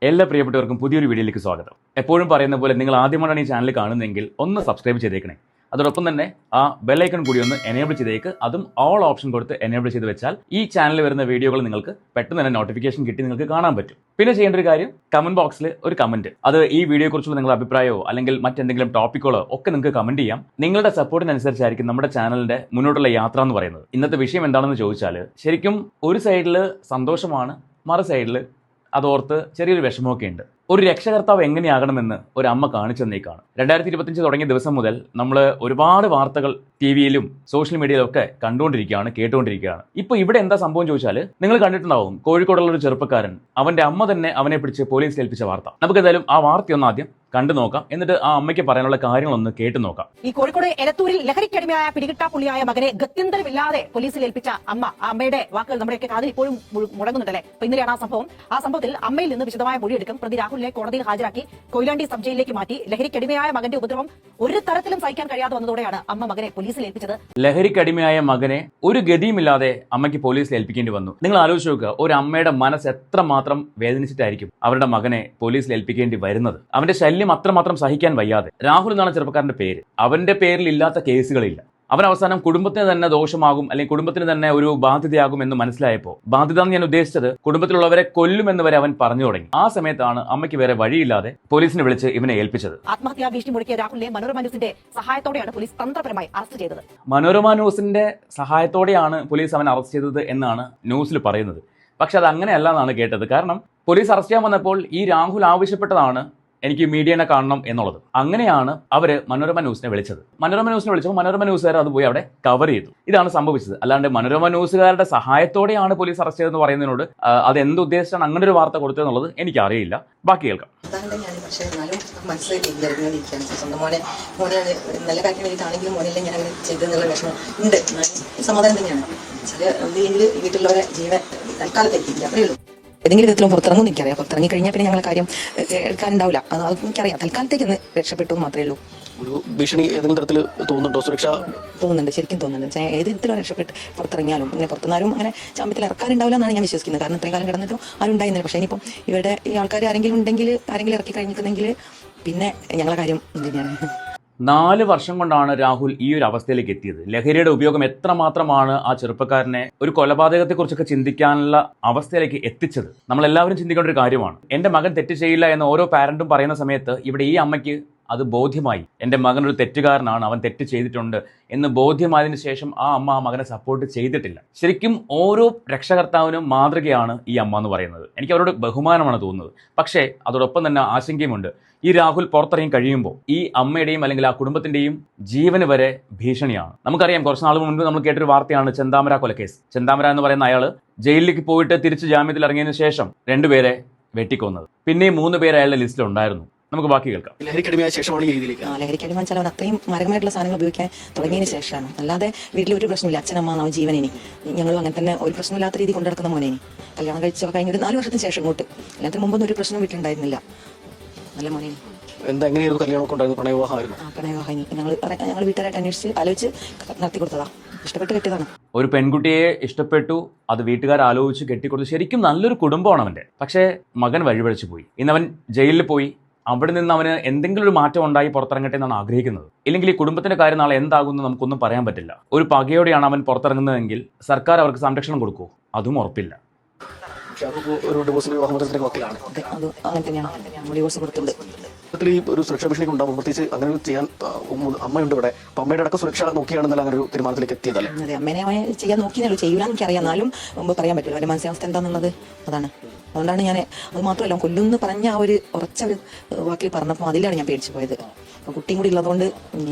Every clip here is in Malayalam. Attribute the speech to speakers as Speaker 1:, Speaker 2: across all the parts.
Speaker 1: എല്ലാ പ്രിയപ്പെട്ടവർക്കും പുതിയൊരു വീഡിയോയിലേക്ക് സ്വാഗതം. എപ്പോഴും പറയുന്ന പോലെ നിങ്ങൾ ആദ്യമായിട്ടാണ് ഈ ചാനൽ കാണുന്നതെങ്കിൽ ഒന്ന് സബ്സ്ക്രൈബ് ചെയ്തേക്കണേ. അതോടൊപ്പം തന്നെ ആ ബെല്ലൈക്കൺ കൂടി ഒന്ന് എനേബിൾ ചെയ്തേക്ക്. അതും ഓൾ ഓപ്ഷൻ കൊടുത്ത് എനേബിൾ ചെയ്ത് വെച്ചാൽ ഈ ചാനലിൽ വരുന്ന വീഡിയോകൾ നിങ്ങൾക്ക് പെട്ടെന്ന് തന്നെ നോട്ടിഫിക്കേഷൻ കിട്ടി നിങ്ങൾക്ക് കാണാൻ പറ്റും. പിന്നെ ചെയ്യേണ്ട ഒരു കാര്യം, കമന്റ് ബോക്സിൽ ഒരു കമന്റ്, അത് ഈ വീഡിയോയെക്കുറിച്ചുള്ള നിങ്ങളുടെ അഭിപ്രായമോ അല്ലെങ്കിൽ മറ്റെന്തെങ്കിലും ടോപ്പിക്കുകളോ ഒക്കെ നിങ്ങൾക്ക് കമന്റ് ചെയ്യാം. നിങ്ങളുടെ സപ്പോർട്ടിനനുസരിച്ചായിരിക്കും നമ്മുടെ ചാനലിന്റെ മുന്നോട്ടുള്ള യാത്ര എന്ന് പറയുന്നത്. ഇന്നത്തെ വിഷയം എന്താണെന്ന് ചോദിച്ചാൽ, ശരിക്കും ഒരു സൈഡിൽ സന്തോഷമാണ്, മറു സൈഡിൽ അതോർത്ത് ചെറിയൊരു വിഷമമൊക്കെ ഉണ്ട്. ഒരു രക്ഷകർത്താവ് എങ്ങനെയാകണമെന്ന് ഒരു അമ്മ കാണിച്ചു തന്നേക്കാണ്. 2025 തുടങ്ങിയ ദിവസം മുതൽ നമ്മൾ ഒരുപാട് വാർത്തകൾ ടിവിയിലും സോഷ്യൽ മീഡിയയിലും ഒക്കെ കണ്ടുകൊണ്ടിരിക്കുകയാണ്, കേട്ടുകൊണ്ടിരിക്കുകയാണ്. ഇപ്പൊ ഇവിടെ എന്താ സംഭവം ചോദിച്ചാൽ, നിങ്ങൾ കണ്ടിട്ടുണ്ടാവും, കോഴിക്കോടുള്ള ഒരു ചെറുപ്പക്കാരൻ അവന്റെ അമ്മ തന്നെ അവനെ പിടിച്ച് പോലീസിൽ ഏൽപ്പിച്ച വാർത്ത. നമുക്ക് എന്തായാലും ആ വാർത്തയൊന്ന് ആദ്യം കണ്ടു നോക്കാം, എന്നിട്ട് ആ അമ്മയ്ക്ക് പറയാനുള്ള കാര്യങ്ങളൊന്ന് കേട്ടു നോക്കാം.
Speaker 2: ഈ കോഴിക്കോട് എലത്തൂരിൽ ലഹരിക്കടിമയായ പിടികിട്ടാപ്പുള്ളിയായ മകനെ ഗത്യന്തരമില്ലാതെ പോലീസിൽ ഏൽപ്പിച്ച അമ്മയുടെ വാക്കുകൾ നമ്മുടെയൊക്കെ കാതിൽ ഇപ്പോഴും മുടങ്ങുന്നുണ്ടല്ലേ. അപ്പൊ ഇന്നലെയാണ് ആ സംഭവത്തിൽ അമ്മയിൽ നിന്ന് വിശദമായ മൊഴിയെടുക്കും. പ്രതി രാഹുലിനെ കോടതിയിൽ ഹാജരാക്കി കൊയിലാണ്ടി സബ് ജയിലിലേക്ക് മാറ്റി. ലഹരിക്കടിമയായ മകന്റെ ഉപദ്രവം ഒരു തരത്തിലും സഹിക്കാൻ കഴിയാതെ വന്നതോടെയാണ് അമ്മ മകനെ പോലീസിൽ ഏൽപ്പിച്ചത്.
Speaker 1: ലഹരിക്കടിമയായ മകനെ ഒരു ഗതിയുമില്ലാതെ അമ്മയ്ക്ക് പോലീസിൽ ഏൽപ്പിക്കേണ്ടി വന്നു. നിങ്ങൾ ആലോചിച്ച് നോക്കുക, ഒരു അമ്മയുടെ മനസ്സ് എത്രമാത്രം വേദനിച്ചിട്ടായിരിക്കും അവരുടെ മകനെ പോലീസിൽ ഏൽപ്പിക്കേണ്ടി വരുന്നത്. അവന്റെ ശല്യം അത്രമാത്രം സഹിക്കാൻ വയ്യാതെ. രാഹുൽ എന്നാണ് ചെറുപ്പക്കാരന്റെ പേര്. അവന്റെ പേരിൽ ഇല്ലാത്ത കേസുകളില്ല. അവൻ അവസാനം കുടുംബത്തിന് തന്നെ ദോഷമാകും, അല്ലെങ്കിൽ കുടുംബത്തിന് തന്നെ ഒരു ബാധ്യതയാകും എന്ന് മനസ്സിലായപ്പോൾ, ബാധ്യത എന്ന് ഞാൻ ഉദ്ദേശിച്ചത് കുടുംബത്തിലുള്ളവരെ കൊല്ലുമെന്ന് വരെ അവൻ പറഞ്ഞു തുടങ്ങി. ആ സമയത്താണ് അമ്മയ്ക്ക് വേറെ വഴിയില്ലാതെ പോലീസിനെ വിളിച്ച് ഇവനെ ഏൽപ്പിച്ചത്.
Speaker 2: ആത്മഹത്യാ ഭീഷണി മുഴക്കിയ രാഹുലിനെ മനോരമ ന്യൂസിന്റെ സഹായത്തോടെയാണ് പോലീസ് തന്ത്രപരമായി അറസ്റ്റ് ചെയ്തത്.
Speaker 1: മനോരമ ന്യൂസിന്റെ സഹായത്തോടെയാണ് പോലീസ് അവൻ അറസ്റ്റ് ചെയ്തത് എന്നാണ് ന്യൂസിൽ പറയുന്നത്. പക്ഷെ അത് അങ്ങനെയല്ല എന്നാണ് കേട്ടത്. കാരണം പോലീസ് അറസ്റ്റ് ചെയ്യാൻ വന്നപ്പോൾ ഈ രാഹുൽ ആവശ്യപ്പെട്ടതാണ് എനിക്ക് മീഡിയനെ കാണണം എന്നുള്ളത്. അങ്ങനെയാണ് അവര് മനോരമ ന്യൂസിനെ വിളിച്ചത്. മനോരമ ന്യൂസിനെ വിളിച്ചപ്പോൾ മനോരമ ന്യൂസുകാർ അത് പോയി അവിടെ കവർ ചെയ്തു. ഇതാണ് സംഭവിച്ചത്. അല്ലാണ്ട് മനോരമ ന്യൂസുകാരുടെ സഹായത്തോടെയാണ് പോലീസ് അറസ്റ്റ് ചെയ്തെന്ന് പറയുന്നതിനോട് അത് എന്ത് ഉദ്ദേശിച്ചാണ് അങ്ങനെ ഒരു വാർത്ത കൊടുത്തതെന്നുള്ളത് എനിക്കറിയില്ല. ബാക്കി കേൾക്കാം.
Speaker 3: നല്ല കാര്യത്തിന് വേണ്ടിയിട്ടാണെങ്കിലും മോനെല്ലാം ഞാൻ അങ്ങനെ ചെയ്തെന്നുള്ള വിഷമം ഉണ്ട്. സമാധാനം തന്നെയാണ്. ചില വീട്ടിലുള്ളവരെ ജീവൻ തൽക്കാലത്തേക്കില്ല, അത്രയേ ഉള്ളൂ. ഏതെങ്കിലും വിധത്തിലും പുറത്തിറങ്ങും എനിക്കറിയാം. പുറത്തിറങ്ങി കഴിഞ്ഞാൽ പിന്നെ ഞങ്ങളെ കാര്യം കേൾക്കാനുണ്ടാവില്ല. അത് എനിക്കറിയാം. തൽക്കാലത്തേക്ക് ഒന്ന് രക്ഷപ്പെട്ടു എന്ന് മാത്രമേ ഉള്ളൂ.
Speaker 4: ഒരു ഭീഷണി ഏതെങ്കിലും തരത്തിൽ തോന്നുന്നുണ്ടോ? സുരക്ഷ തോന്നുന്നുണ്ട്,
Speaker 3: ശരിക്കും തോന്നുന്നുണ്ട്. ഏത് വിധത്തിലും രക്ഷപ്പെട്ട് പുറത്തിറങ്ങിയാലും ഇങ്ങനെ പുറത്തുനിന്നാലും അങ്ങനെ ചാമ്പത്തിൽ ഇറക്കാറുണ്ടാവില്ല എന്നാണ് ഞാൻ വിശ്വസിക്കുന്നത്. കാരണം ഇത്രയും കാലം കിടന്നിട്ടും ആരും ഉണ്ടായിരുന്നില്ല. പക്ഷേ ഇനിയിപ്പം ഇവിടെ ഈ ആൾക്കാർ ആരെങ്കിലും ഉണ്ടെങ്കിൽ, ആരെങ്കിലും ഇറക്കി കഴിഞ്ഞിട്ടുണ്ടെങ്കിൽ പിന്നെ ഞങ്ങളെ കാര്യം തന്നെയാണ്.
Speaker 1: 4 വർഷം കൊണ്ടാണ് രാഹുൽ ഈ ഒരു അവസ്ഥയിലേക്ക് എത്തിയത്. ലഹരിയുടെ ഉപയോഗം എത്രമാത്രമാണ് ആ ചെറുപ്പക്കാരനെ ഒരു കൊലപാതകത്തെക്കുറിച്ചൊക്കെ ചിന്തിക്കാനുള്ള അവസ്ഥയിലേക്ക് എത്തിച്ചത്. നമ്മളെല്ലാവരും ചിന്തിക്കേണ്ട ഒരു കാര്യമാണ്. എൻ്റെ മകൻ തെറ്റ് ചെയ്യില്ല എന്ന് ഓരോ പാരന്റും പറയുന്ന സമയത്ത് ഇവിടെ ഈ അമ്മയ്ക്ക് അത് ബോധ്യമായി. എൻ്റെ മകൻ ഒരു തെറ്റുകാരനാണ്, അവൻ തെറ്റ് ചെയ്തിട്ടുണ്ട് എന്ന് ബോധ്യമായതിനു ശേഷം ആ അമ്മ ആ മകനെ സപ്പോർട്ട് ചെയ്തിട്ടില്ല. ശരിക്കും ഓരോ രക്ഷകർത്താവിനും മാതൃകയാണ് ഈ അമ്മ എന്ന് പറയുന്നത്. എനിക്ക് അവരോട് ബഹുമാനമാണ് തോന്നുന്നത്. പക്ഷേ അതോടൊപ്പം തന്നെ ആശങ്കയുമുണ്ട്. ഈ രാഹുൽ പുറത്തിറങ്ങി കഴിയുമ്പോൾ ഈ അമ്മയുടെയും അല്ലെങ്കിൽ ആ കുടുംബത്തിന്റെയും ജീവന് വരെ ഭീഷണിയാണ്. നമുക്കറിയാം, കുറച്ച് നാൾ മുൻപ് നമ്മൾ കേട്ടൊരു വാർത്തയാണ് ചെന്താമര കൊലക്കേസ്. ചെന്താമര എന്ന് പറയുന്ന അയാൾ ജയിലിലേക്ക് പോയിട്ട് തിരിച്ച് ജാമ്യത്തിൽ ഇറങ്ങിയതിനു ശേഷം 2 പേരെ വെട്ടിക്കൊന്നത്. പിന്നെയും 3 പേര് അയാളുടെ ലിസ്റ്റിൽ ഉണ്ടായിരുന്നു. നമുക്ക് ബാക്കി കേൾക്കാം.
Speaker 4: ലഹരിക്കടിമയായ ശേഷമാണ് ഈ രീതിയിലേക്ക്.
Speaker 3: ലഹരിക്കടിമ വെച്ചാൽ അവൻ അത്രയും മാരകമായിട്ടുള്ള സാധനങ്ങൾ ഉപയോഗിക്കാൻ തുടങ്ങിയതിന് ശേഷമാണ്. അല്ലാതെ വീട്ടിൽ ഒരു പ്രശ്നമില്ല. അച്ഛനമ്മ അവൻ ജീവനിനി ഞങ്ങളും അങ്ങനെ തന്നെ ഒരു പ്രശ്നമില്ലാത്ത രീതി കൊണ്ടുനടക്കുന്ന മോനേനി. കല്യാണം കഴിച്ചൊക്കെ കഴിഞ്ഞ ഒരു 4 വർഷത്തിന് ശേഷം ഇങ്ങോട്ട്. അതിനകത്ത് മുമ്പൊന്നും ഒരു പ്രശ്നം വീട്ടിലുണ്ടായിരുന്നില്ല. നല്ല മോനേനി.
Speaker 4: എന്താ എങ്ങനെയായിരുന്നു കല്യാണമൊക്കെ ഉണ്ടായിരുന്നു? പ്രണയവിവാഹമായിരുന്നു.
Speaker 3: പ്രണയവിവാഹം ഞങ്ങൾ വീട്ടുകാരായിട്ട് അന്വേഷിച്ച് ആലോചിച്ച് നടത്തി കൊടുത്തതാ. ഇഷ്ടപ്പെട്ട് കെട്ടിയതാണ്.
Speaker 1: ഒരു പെൺകുട്ടിയെ ഇഷ്ടപ്പെട്ടു, അത് വീട്ടുകാർ ആലോചിച്ച് കെട്ടിക്കൊടുത്തു. ശരിക്കും നല്ലൊരു കുടുംബമാണ് അവന്റെ. പക്ഷേ മകൻ വഴിപഴിച്ചു പോയി. ഇന്നവൻ ജയിലിൽ പോയി. അവിടെ നിന്ന് അവന് എന്തെങ്കിലും ഒരു മാറ്റം ഉണ്ടായി പുറത്തിറങ്ങട്ടെ എന്നാണ് ആഗ്രഹിക്കുന്നത്. ഇല്ലെങ്കിൽ ഈ കുടുംബത്തിന്റെ കാര്യം നാളെ എന്താകുമെന്ന് നമുക്കൊന്നും പറയാൻ പറ്റില്ല. ഒരു പകയോടെയാണ് അവൻ പുറത്തിറങ്ങുന്നതെങ്കിൽ സർക്കാർ അവർക്ക് സംരക്ഷണം കൊടുക്കുമോ? അതും ഉറപ്പില്ല.
Speaker 4: ഒരു സുരക്ഷാ ഭീഷണി ഉണ്ടാവും. പ്രത്യേകിച്ച് അങ്ങനെ ചെയ്യാൻ അമ്മയുണ്ട് ഇവിടെ. അപ്പൊ അമ്മയുടെ അടക്കം സുരക്ഷ നോക്കിയാണെന്നല്ല അങ്ങനെ ഒരു തീരുമാനത്തിലേക്ക് എത്തിയതല്ലേ?
Speaker 3: അതെ, അമ്മേനെ ചെയ്യാൻ നോക്കിയല്ലോ. ചെയ്യാൻ എനിക്കറിയാം, എന്നാലും മുമ്പ് പറയാൻ പറ്റില്ല അവരുടെ മാനസികാവസ്ഥ എന്താണെന്നുള്ളത്. അതാണ്. അതുകൊണ്ടാണ് ഞാൻ, അത് മാത്രമല്ല കൊല്ലുമെന്ന് പറഞ്ഞ ആ ഒരു ഉറച്ച വാക്കിൽ പറഞ്ഞപ്പോൾ അതിലാണ് ഞാൻ പേടിച്ചു പോയത്. അപ്പോൾ കുട്ടിയും കൂടി ഉള്ളതുകൊണ്ട്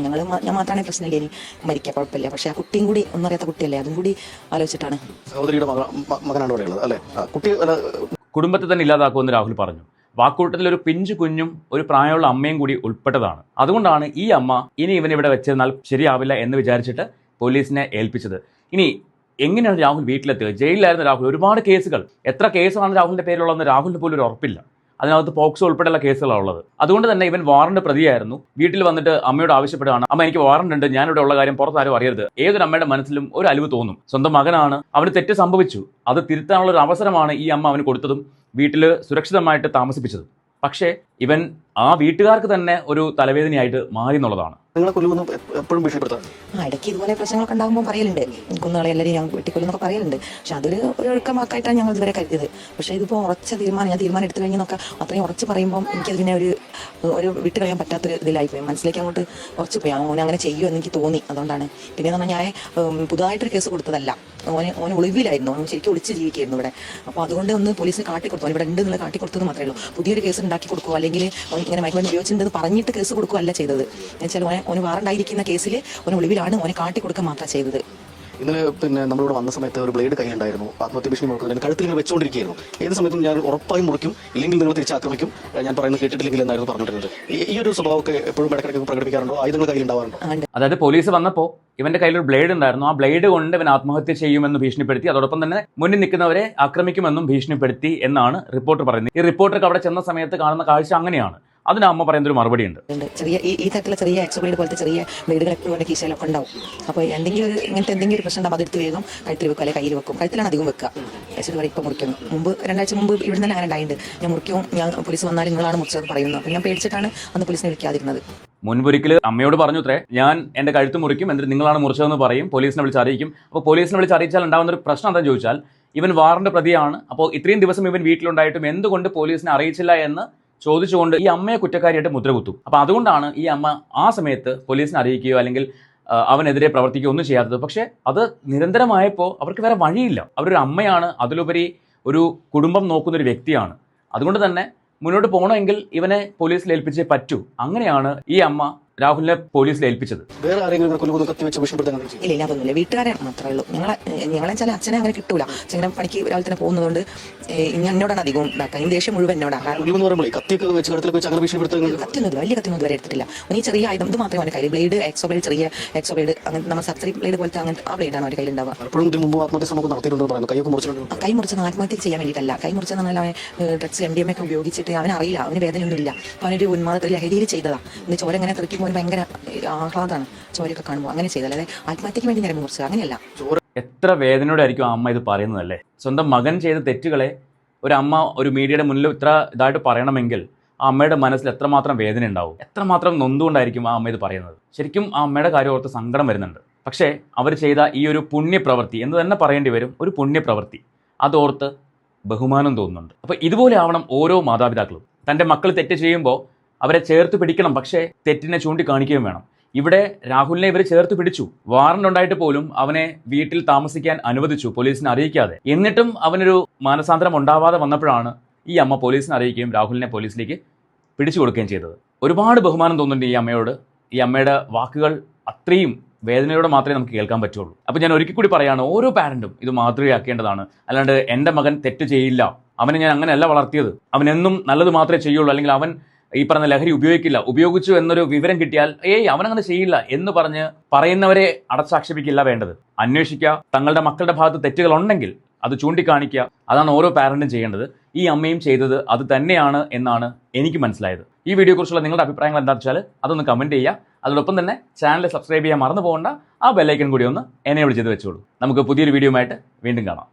Speaker 3: ഞാൻ മാത്രമാണെങ്കിൽ പ്രശ്നമില്ല, ഇനി മരിക്കാൻ കുഴപ്പമില്ല. പക്ഷെ ആ കുട്ടിയും കൂടി ഒന്നറിയാത്ത കുട്ടിയല്ലേ, അതും കൂടി ആലോചിച്ചിട്ടാണ്.
Speaker 4: സഹോദരിയുടെ മകനാണ് പറയുന്നത് അല്ലേ? കുട്ടി
Speaker 1: കുടുംബത്തെ തന്നെ ഇല്ലാതാക്കുമെന്ന് രാഹുൽ പറഞ്ഞു. വാക്കൂട്ടത്തിൽ ഒരു പിഞ്ചു കുഞ്ഞും ഒരു പ്രായമുള്ള അമ്മയും കൂടി ഉൾപ്പെട്ടതാണ്. അതുകൊണ്ടാണ് ഈ അമ്മ ഇനി ഇവനിവിടെ വെച്ചിരുന്നാൽ ശരിയാവില്ല എന്ന് വിചാരിച്ചിട്ട് പോലീസിനെ ഏൽപ്പിച്ചത്. ഇനി എങ്ങനെയാണ് രാഹുൽ വീട്ടിലെത്തുക? ജയിലിലായിരുന്ന രാഹുൽ ഒരുപാട് കേസുകൾ, എത്ര കേസാണ് രാഹുലിന്റെ പേരിലുള്ളതെന്ന് രാഹുലിന് പോലും ഒരു ഉറപ്പില്ല. അതിനകത്ത് പോക്സോ ഉൾപ്പെടെയുള്ള കേസുകളാണ് ഉള്ളത്. അതുകൊണ്ട് തന്നെ ഇവൻ വാറണ്ട് പ്രതിയായിരുന്നു. വീട്ടിൽ വന്നിട്ട് അമ്മയോട് ആവശ്യപ്പെടുകയാണ്, അമ്മ എനിക്ക് വാറണ്ട് ഉണ്ട്, ഞാനിവിടെ ഉള്ള കാര്യം പുറത്താരും അറിയരുത്. ഏതൊരു അമ്മയുടെ മനസ്സിലും ഒരു അലിവ് തോന്നും. സ്വന്തം മകനാണ്, അവന് തെറ്റ് സംഭവിച്ചു, അത് തിരുത്താനുള്ള ഒരു അവസരമാണ് ഈ അമ്മ അവന് കൊടുത്തതും വീട്ടിൽ സുരക്ഷിതമായിട്ട് താമസിപ്പിച്ചതും. പക്ഷേ ഇവൻ ആ വീട്ടുകാർക്ക് തന്നെ ഒരു തലവേദനയായിട്ട് മാറി എന്നുള്ളതാണ്.
Speaker 4: നിങ്ങളെ കൊല്ലുമെന്ന് എപ്പോഴും ഭീഷണിപ്പെടുത്താറ്?
Speaker 3: ഇടയ്ക്ക് ഇതുപോലെ പ്രശ്നങ്ങളൊക്കെ ഉണ്ടാകുമ്പോൾ പറയലുണ്ട്, കുന്നുകളെ എല്ലാവരും ഞാൻ വെട്ടിക്കൊല്ലുന്നൊക്കെ പറയലുണ്ട്. പക്ഷെ അതൊരു ഒഴുക്കമാക്കായിട്ടാണ് ഞങ്ങൾ ഇതുവരെ കരുതിയത്. പക്ഷേ ഇതിപ്പോൾ ഉറച്ച തീരുമാനം, ഞാൻ തീരുമാനം എടുത്തു കഴിഞ്ഞെന്നൊക്കെ അത്രയും ഉറച്ച് പറയുമ്പോൾ എനിക്കത് പിന്നെ ഒരു വിട്ട് കളയാൻ പറ്റാത്തൊരു ഇതിലായിപ്പോയി. മനസ്സിലേക്ക് അങ്ങോട്ട് ഉറച്ചു പോയി. ഓനെ അങ്ങനെ ചെയ്യുമോ എന്ന് എനിക്ക് തോന്നി. അതുകൊണ്ടാണ് പിന്നെ എന്ന് പറഞ്ഞാൽ ഞാൻ പുതുതായിട്ടൊരു കേസ് കൊടുത്തതല്ല, ഓന് ഒളിവിലായിരുന്നു, ഓന് ശരിക്കും ഒളിച്ച് ജീവിക്കായിരുന്നു ഇവിടെ. അപ്പോൾ അതുകൊണ്ട് ഒന്ന് പോലീസിന് കാട്ടിക്കൊടുത്തു, ഇവിടെ ഉണ്ട് എന്നുള്ള കാട്ടിക്കൊടുത്തത് മാത്രമേ ഉള്ളൂ. പുതിയൊരു കേസ് ഉണ്ടാക്കി കൊടുക്കുക അല്ലെങ്കിൽ ഇങ്ങനെ മയക്കുമരുന്ന് ഉപയോഗിച്ചിട്ടുണ്ടെന്ന് പറഞ്ഞിട്ട് കേസ് കൊടുക്കുകയല്ല ചെയ്തത്. എന്നുവെച്ചാൽ ഓന് വാറണ്ടായിരിക്കുന്ന കേസിൽ ഓന് ഒളിവിലാണ്, ഓനെ കാട്ടിക്കൊടുക്കുക മാത്രമാണ് ചെയ്തത്.
Speaker 4: ഇന്നലെ പിന്നെ നമ്മളിവിടെ വന്ന സമയത്ത് ഒരു ബ്ലേഡ് കയ്യിലുണ്ടായിരുന്നു. ആത്മഹത്യ ഭീഷണി മുഴക്കുന്നത് കഴുത്തിൽ ഇങ്ങനെ വെച്ചുകൊണ്ടിരിക്കുകയായിരുന്നു. ഏത് സമയത്തും ഞാൻ ഉറപ്പായും മുറിക്കും, ഇല്ലെങ്കിൽ നിങ്ങൾ തിരിച്ചാക്രമിക്കും, ഞാൻ പറയുന്നത് കേട്ടിട്ടില്ലെങ്കിൽ എന്നായിരുന്നു പറഞ്ഞിരുന്നത്. ഈ ഒരു സ്വഭാവമൊക്കെ എപ്പോഴും ഇടയ്ക്കിടയ്ക്ക് പ്രകടിപ്പിക്കാറുണ്ടോ? ആയുധങ്ങൾ കയ്യിലുണ്ടാവാറുണ്ടോ?
Speaker 1: അതായത് പോലീസ് വന്നപ്പോൾ ഇവന്റെ കയ്യിൽ ഒരു ബ്ലേഡ് ഉണ്ടായിരുന്നു. ആ ബ്ലേഡ് കൊണ്ട് ഇവൻ ആത്മഹത്യ ചെയ്യുമെന്ന് ഭീഷണിപ്പെടുത്തി, അതോടൊപ്പം തന്നെ മുന്നിൽ നിൽക്കുന്നവരെ ആക്രമിക്കുമെന്നും ഭീഷണിപ്പെടുത്തി എന്നാണ് റിപ്പോർട്ടർ പറയുന്നത്. ഈ റിപ്പോർട്ടർക്ക് അവിടെ ചെന്ന സമയത്ത് കാണുന്ന കാഴ്ച അങ്ങനെയാണ്. അതിന് അമ്മ പറയുന്ന ഒരു മറുപടി ഉണ്ട്.
Speaker 3: ചെറിയ ഈ തരത്തിലുള്ള ചെറിയ എക്സോ ബ്ലേഡ് പോലത്തെ ചെറിയ ബ്ലേഡുകൾ എപ്പോഴും എൻ്റെ കീശയിലൊക്കെ ഉണ്ടാവും. അപ്പോൾ എന്തെങ്കിലും ഒരു ഇങ്ങനത്തെ എന്തെങ്കിലും ഒരു പ്രശ്നം ഉണ്ടാകും, അതെടുത്ത് വേഗം കഴുത്തിൽ വെക്കും, അല്ലെങ്കിൽ കയ്യിൽ വെക്കും. കഴുത്തിലാണ് അധികം വെക്കുക. വെച്ചിട്ട് പറയും ഇപ്പം മുറിക്കുന്നു. മുമ്പ് 2 ആഴ്ച മുമ്പ് ഇവിടെ നിന്ന് അങ്ങനെ ഉണ്ടായിട്ടുണ്ട്. ഞാൻ മുറിക്കും, ഞാൻ പോലീസ് വന്നാൽ നിങ്ങളാണ് മുറിച്ചത് പറയുന്നു. അപ്പോൾ ഞാൻ പേടിച്ചിട്ടാണ് അന്ന് പോലീസിനെ വിളിക്കാതിരുന്നത്.
Speaker 1: മുൻപൊരിക്കൽ അമ്മയോട് പറഞ്ഞു അത്രേ, ഞാൻ എന്റെ കഴുത്ത് മുറിക്കും, എന്നിട്ട് നിങ്ങളാണ് മുറിച്ചതെന്ന് പറയും, പോലീസിനെ വിളിച്ച് അറിയിക്കും. അപ്പോൾ പോലീസിനെ വിളിച്ച് അറിയിച്ചാൽ ഉണ്ടാകുന്ന ഒരു പ്രശ്നം എന്താണെന്ന് ചോദിച്ചാൽ, ഇവൻ വാറണ്ട് പ്രതിയാണ്. അപ്പോൾ ഇത്രയും ദിവസം ഇവൻ വീട്ടിലുണ്ടായിട്ടും എന്തുകൊണ്ട് പോലീസിനെ അറിയിച്ചില്ല എന്ന് ചോദിച്ചുകൊണ്ട് ഈ അമ്മയെ കുറ്റക്കാരിയായിട്ട് മുദ്രകുത്തും. അപ്പോൾ അതുകൊണ്ടാണ് ഈ അമ്മ ആ സമയത്ത് പോലീസിനെ അറിയിക്കുകയോ അല്ലെങ്കിൽ അവനെതിരെ പ്രവർത്തിക്കുകയോ ഒന്നും ചെയ്യാത്തത്. പക്ഷേ അത് നിരന്തരമായപ്പോൾ അവർക്ക് വേറെ വഴിയില്ല. അവരൊരു അമ്മയാണ്, അതിലുപരി ഒരു കുടുംബം നോക്കുന്ന ഒരു വ്യക്തിയാണ്. അതുകൊണ്ട് തന്നെ മുന്നോട്ട് പോകണമെങ്കിൽ ഇവനെ പോലീസിൽ ഏൽപ്പിച്ചേ പറ്റൂ. അങ്ങനെയാണ് ഈ അമ്മ രാഹുലിനെ പോലീസിൽ ഏൽപ്പിച്ചത്.
Speaker 4: വേറെ ആരെങ്കിലും കൊല്ലുമെന്ന് കത്തി വെച്ച് ഭീഷണിപ്പെടുത്താൻ?
Speaker 3: ഇല്ല, അതൊന്നുമില്ല. വീട്ടുകാരെ മാത്രമേ ഉള്ളൂ. ഞങ്ങളെ വെച്ചാൽ അച്ഛനെ അങ്ങനെ കിട്ടൂല. അച്ഛനെ പണിക്ക് രാവിലെ തന്നെ പോകുന്നതുകൊണ്ട് എന്നോടാണ് അധികവും ഇതാക്കാൻ. ദേഷ്യം മുഴുവൻ എന്നോടാണ്.
Speaker 4: കത്തിയൊക്കെ വെച്ച് കടത്തിലൊക്കെ വെച്ച് അങ്ങനെ ഭീഷണിപ്പെടുത്തുന്നത്?
Speaker 3: കത്തിയൊന്നുമില്ല, വലിയ കത്തിയൊന്നും ഇതുവരെ എടുത്തിട്ടില്ല. ഈ ചെറിയ ആയുധം ഇത് മാത്രമേ അവൻ്റെ കയ്യിൽ, ബ്ലേഡ്, എക്സോ ബ്ലേഡ്, ചെറിയ എക്സോ ബ്ലേഡ്, അങ്ങനെ നമ്മൾ സർജറി ബ്ലേഡ് പോലത്തെ അങ്ങനത്തെ ആ ബ്ലേഡാണ് അവൻ്റെ കയ്യിൽ ഉണ്ടാവുക.
Speaker 4: അപ്പോഴും ഇതിന് മുമ്പ് ആത്മഹത്യ ശ്രമം നടത്തിയിട്ടുണ്ടെന്ന് പറയുന്നു. കൈയൊക്കെ മുറിച്ചിട്ടുണ്ട്.
Speaker 3: കൈ മുറിച്ചത് ആത്മഹത്യ ചെയ്യാൻ വേണ്ടിയിട്ടല്ല. കൈ മുറിച്ചെന്ന് പറഞ്ഞാൽ അവൻ ഡ്രഗ്സ് MDMA ഒക്കെ ഉപയോഗിച്ചിട്ട് അവനറിയില്ല, അവന് വേദനയൊന്നുമില്ല. അവനൊരു ഉന്മാദത്തിൽ ലഹരിയിൽ ചെയ്തതാണ്. ഇന്ന് ചോര ഇങ്ങനെ തെറിക്കുമ്പോൾ ഭയങ്കര ആഹ്ലാദമാണ് ചോരയൊക്കെ കാണുമ്പോൾ. അങ്ങനെ ചെയ്തത്, അല്ലാതെ ആത്മഹത്യക്ക് വേണ്ടി നേരം മുറിച്ചത് അങ്ങനെയല്ല.
Speaker 1: എത്ര വേദനയോടെ ആയിരിക്കും ആ അമ്മ ഇത് പറയുന്നതല്ലേ. സ്വന്തം മകൻ ചെയ്ത തെറ്റുകളെ ഒരു അമ്മ ഒരു മീഡിയയുടെ മുന്നിൽ ഇത്ര ഇതായിട്ട് പറയണമെങ്കിൽ ആ അമ്മയുടെ മനസ്സിൽ എത്രമാത്രം വേദന ഉണ്ടാവും, എത്രമാത്രം നൊന്തുകൊണ്ടായിരിക്കും ആ അമ്മ ഇത് പറയുന്നത്. ശരിക്കും ആ അമ്മയുടെ കാര്യം ഓർത്ത് സങ്കടം വരുന്നുണ്ട്. പക്ഷേ അവർ ചെയ്ത ഈ ഒരു പുണ്യപ്രവൃത്തി എന്ന് തന്നെ പറയേണ്ടി വരും, ഒരു പുണ്യപ്രവൃത്തി, അതോർത്ത് ബഹുമാനം തോന്നുന്നുണ്ട്. അപ്പോൾ ഇതുപോലെ ആവണം ഓരോ മാതാപിതാക്കളും. തൻ്റെ മക്കൾ തെറ്റ് ചെയ്യുമ്പോൾ അവരെ ചേർത്ത് പിടിക്കണം, പക്ഷേ തെറ്റിനെ ചൂണ്ടിക്കാണിക്കുകയും വേണം. ഇവിടെ രാഹുലിനെ ഇവർ ചേർത്ത് പിടിച്ചു. വാറണ്ട് ഉണ്ടായിട്ട് പോലും അവനെ വീട്ടിൽ താമസിക്കാൻ അനുവദിച്ചു, പോലീസിനെ അറിയിക്കാതെ. എന്നിട്ടും അവനൊരു മാനസാന്തരം ഉണ്ടാവാതെ വന്നപ്പോഴാണ് ഈ അമ്മ പോലീസിനെ അറിയിക്കുകയും രാഹുലിനെ പോലീസിലേക്ക് പിടിച്ചു കൊടുക്കുകയും ചെയ്തത്. ഒരുപാട് ബഹുമാനം തോന്നുന്നുണ്ട് ഈ അമ്മയോട്. ഈ അമ്മയുടെ വാക്കുകൾ അത്രയും വേദനയോടെ മാത്രമേ നമുക്ക് കേൾക്കാൻ പറ്റുള്ളൂ. അപ്പോൾ ഞാൻ ഒരിക്കൽ കൂടി പറയുകയാണ്, ഓരോ പാരന്റും ഇത് മാതൃകയാക്കേണ്ടതാണ്. അല്ലാണ്ട് എൻ്റെ മകൻ തെറ്റ് ചെയ്യില്ല, അവനെ ഞാൻ അങ്ങനെയല്ല വളർത്തിയത്, അവൻ എന്നും നല്ലത് മാത്രമേ ചെയ്യുള്ളൂ, അല്ലെങ്കിൽ അവൻ ഈ പറഞ്ഞ ലഹരി ഉപയോഗിക്കില്ല, ഉപയോഗിച്ചു എന്നൊരു വിവരം കിട്ടിയാൽ അവനങ്ങനെ ചെയ്യില്ല എന്ന് പറഞ്ഞ് പറയുന്നവരെ അടച്ചാക്ഷേപിക്കില്ല വേണ്ടത്. അന്വേഷിക്കുക, തങ്ങളുടെ മക്കളുടെ ഭാഗത്ത് തെറ്റുകൾ ഉണ്ടെങ്കിൽ അത് ചൂണ്ടിക്കാണിക്കുക. അതാണ് ഓരോ പാരന്റും ചെയ്യേണ്ടത്. ഈ അമ്മയും ചെയ്തത് അത് തന്നെയാണ് എന്നാണ് എനിക്ക് മനസ്സിലായത്. ഈ വീഡിയോയെക്കുറിച്ചുള്ള നിങ്ങളുടെ അഭിപ്രായങ്ങൾ എന്താണെന്ന് വെച്ചാൽ അതൊന്ന് കമൻറ്റ് ചെയ്യുക. അതോടൊപ്പം തന്നെ ചാനൽ സബ്സ്ക്രൈബ് ചെയ്യാൻ മറന്നു പോകേണ്ട, ആ ബെല്ലൈക്കൺ കൂടി ഒന്ന് എനേബിൾ ചെയ്ത് വെച്ചോളൂ. നമുക്ക് പുതിയൊരു വീഡിയോ ആയിട്ട് വീണ്ടും കാണാം.